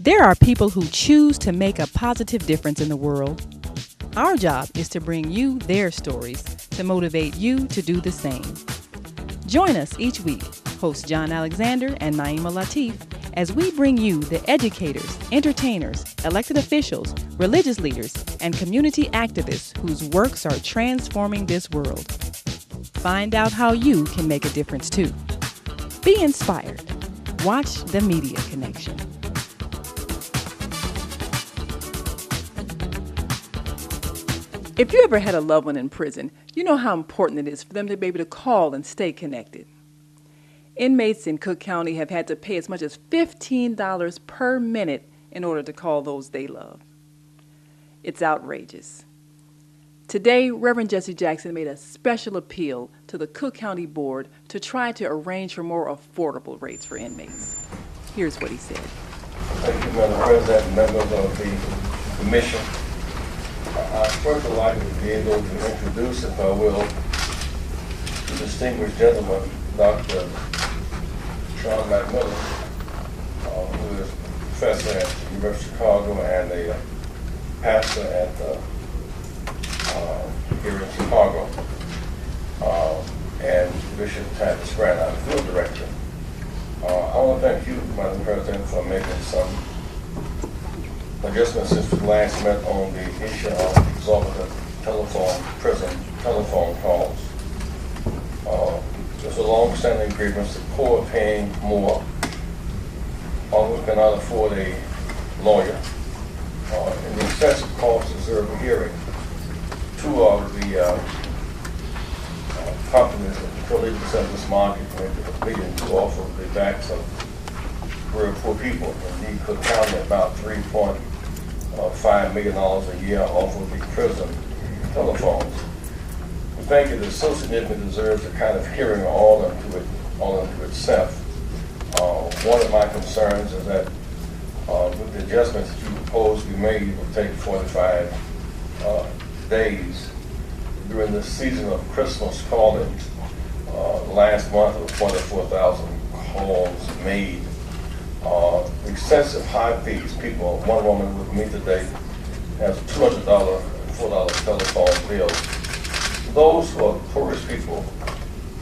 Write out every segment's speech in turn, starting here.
There are people who choose to make a positive difference in the world. Our job is to bring you their stories to motivate you to do the same. Join us each week, host John Alexander and Naima Latif, as we bring you the educators, entertainers, elected officials, religious leaders, and community activists whose works are transforming this world. Find out how you can make a difference too. Be inspired. Watch The Media Connection. If you ever had a loved one in prison, you know how important it is for them to be able to call and stay connected. Inmates in Cook County have had to pay as much as $15 per minute in order to call those they love. It's outrageous. Today, Reverend Jesse Jackson made a special appeal to the Cook County Board to try to arrange for more affordable rates for inmates. Here's what he said. Thank you, Madam President and members of the commission. I'd first like to be able to introduce, if I will, the distinguished gentleman, Dr. Sean McMillan, who is a professor at the University of Chicago and a pastor at here in Chicago, and Bishop Titus Grant, our field director. I want to thank you, Madam President, for making some adjustments since we last met on the issue of exorbitant prison telephone calls. There's a long-standing grievance that poor are paying more, or who cannot afford a lawyer, and the excessive costs deserve a hearing. Two of the companies that control 80% of this market make it competing to offer the backs of very poor people. Indeed, Cook County about $3.5 million a year off of the prison telephones. We think it is so significant it deserves a kind of hearing all unto itself. One of my concerns is that with the adjustments that you propose to be made, it will take 45 days during the season of Christmas calling. Last month, there were 44,000 calls made. Excessive high fees. People, one woman with me today has a $200, $4 telephone bill. Those who are poorest people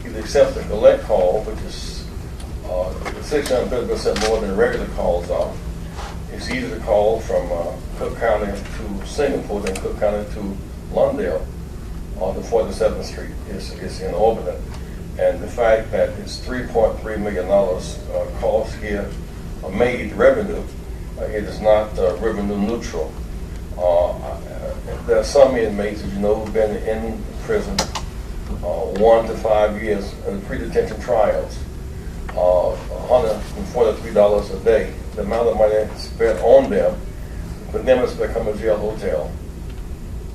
either accept the collect call, which is 650% more than regular calls are. It's easy to call from Cook County to Singapore than Cook County to Lawndale on the 47th Street is inordinate. And the fact that it's $3.3 million cost here made revenue, it is not revenue neutral. There are some inmates, as you know, who've been in prison 1 to 5 years in pre-detention trials, $143 a day. The amount of money spent on them, for them it's become a jail hotel,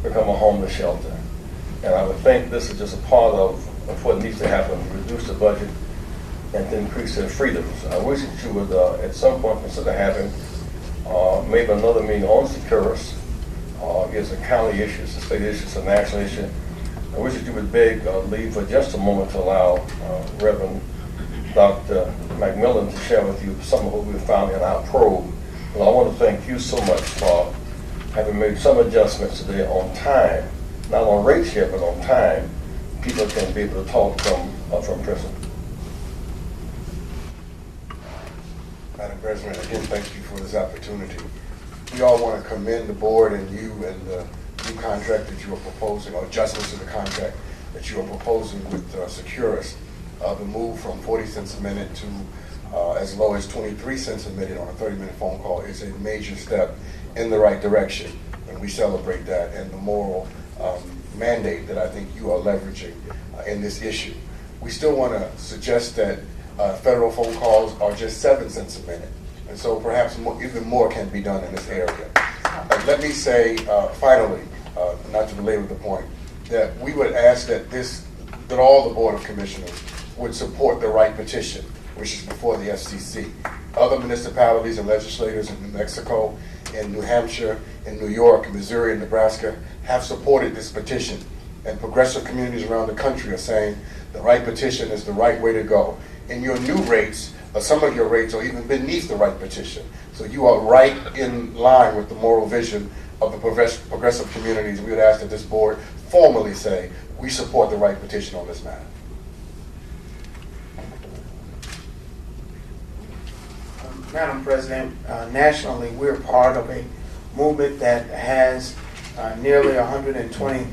become a homeless shelter. And I would think this is just a part of what needs to happen to reduce the budget and to increase their freedoms. I wish that you would at some point consider having maybe another meeting on Securus. It's a county issue, it's a state issue, it's a national issue. I wish that you would beg leave for just a moment to allow Reverend Dr. McMillan to share with you some of what we found in our probe. Well, I want to thank you so much for having made some adjustments today on time, not on rates yet, but on time. People can be able to talk from prison. Madam President, again, thank you for this opportunity. We all want to commend the board and you and the new contract that you are proposing, or adjustments to the contract that you are proposing with Securus. The move from 40 cents a minute to as low as 23 cents a minute on a 30-minute phone call is a major step in the right direction, and we celebrate that and the moral mandate that I think you are leveraging in this issue. We still want to suggest that federal phone calls are just 7 cents a minute, and so perhaps even more can be done in this area. Let me say finally, not to belabor the point, that we would ask that all the Board of Commissioners would support the right petition, which is before the FCC. Other municipalities and legislators in New Mexico, in New Hampshire, in New York, Missouri, and Nebraska have supported this petition. And progressive communities around the country are saying the right petition is the right way to go. In your new rates, some of your rates are even beneath the right petition. So you are right in line with the moral vision of the progressive communities. We would ask that this board formally say, we support the right petition on this matter. Madam President, nationally, we're part of a movement that has nearly 120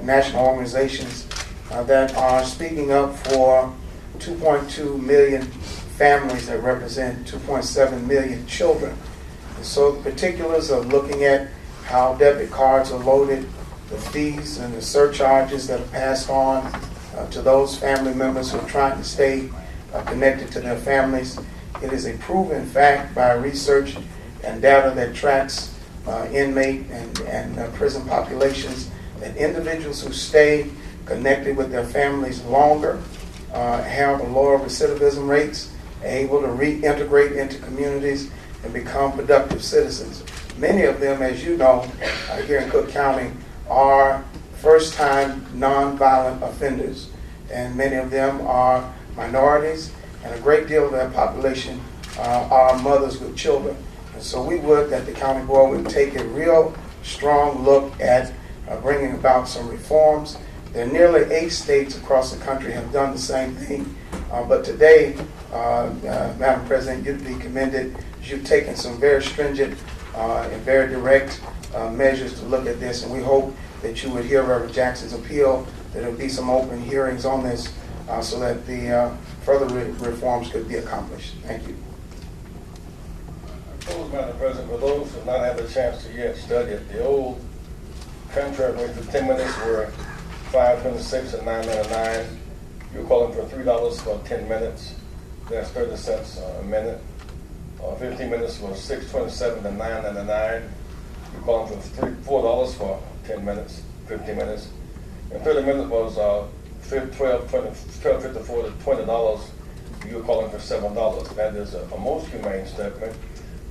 national organizations that are speaking up for 2.2 million families that represent 2.7 million children. And so the particulars of looking at how debit cards are loaded, the fees and the surcharges that are passed on to those family members who are trying to stay connected to their families. It is a proven fact by research and data that tracks inmate and prison populations that individuals who stay connected with their families longer have lower recidivism rates, are able to reintegrate into communities and become productive citizens. Many of them, as you know, here in Cook County, are first-time nonviolent offenders, and many of them are minorities, and a great deal of that population are mothers with children. And so we would, that the county board would take a real strong look at bringing about some reforms. There are nearly 8 states across the country have done the same thing. But today, Madam President, you'd be commended. You've taken some very stringent and very direct measures to look at this, and we hope that you would hear Reverend Jackson's appeal, that there would be some open hearings on this so that the further reforms could be accomplished. Thank you. Madam President, for those who have not had the chance to yet study it, the old contract rate for 10 minutes were $5.26 and $9.99. You're calling for $3 for 10 minutes. That's 30 cents a minute. 15 minutes was $6.27 and $9.99. You're calling for $4 for 10 minutes, 15 minutes. And 30 minutes was $12.54 to $20. You're calling for $7. That is a most humane statement.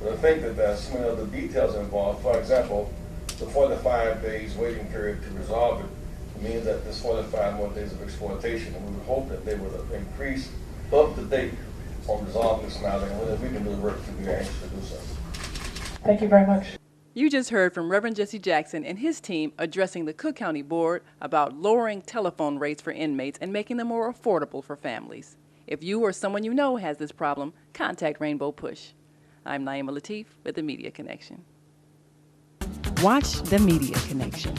But I think that there's so many other details involved. For example, the 45 days waiting period to resolve it means that there's 45 more days of exploitation, and we would hope that they would increase up to date on resolving this matter, and whether we can do the work to be anxious to do so. Thank you very much. You just heard from Reverend Jesse Jackson and his team addressing the Cook County Board about lowering telephone rates for inmates and making them more affordable for families. If you or someone you know has this problem, contact Rainbow Push. I'm Naima Latif with The Media Connection. Watch The Media Connection.